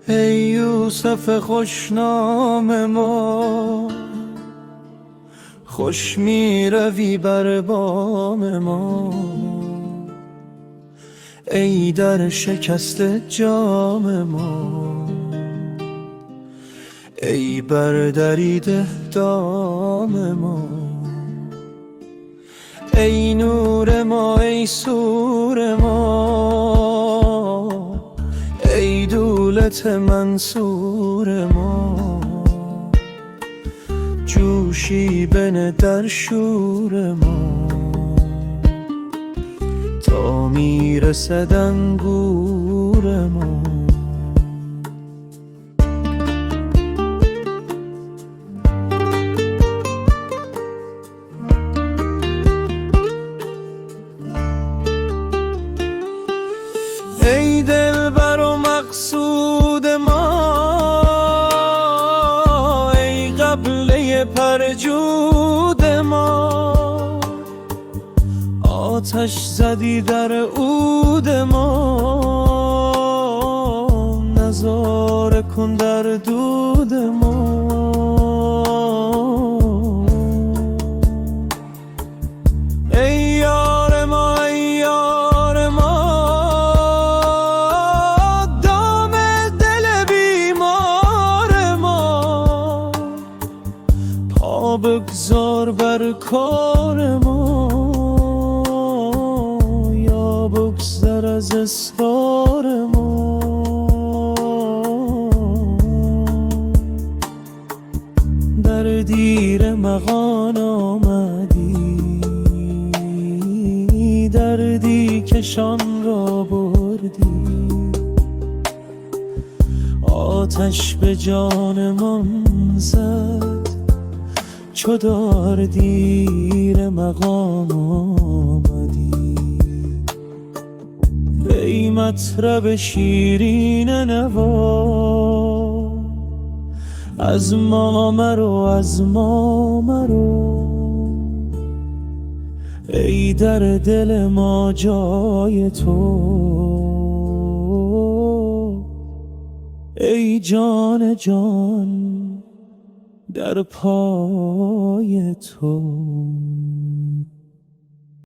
ای یوسف خوشنام ما، خوش می روی بر بام ما. ای در شکست جام ما، ای بر دریده دام ما. ای نور ما، ای سور ما، ای دولت منصور ما. جوشی بنه در شور ما، تا میرسد انگور ما. ای دلبر و مقصود ما، ای قبله پرجود ما. آتش زدی در عود ما، نظاره کن در دود ما. ای یار ما، ای یار ما، دام دل بیمار ما. پا بگذار بر کار ما، یا بگذر از اسرار ما. در دیر مغان آمدی، دردی کشان را بردی. آتش به جانمان زد، چو دار دیر مقام آمدی. ای مطرب شیرین نوا، از ما مرو، از ما مرو. ای در دل ما جای تو، ای جان جان در پای تو.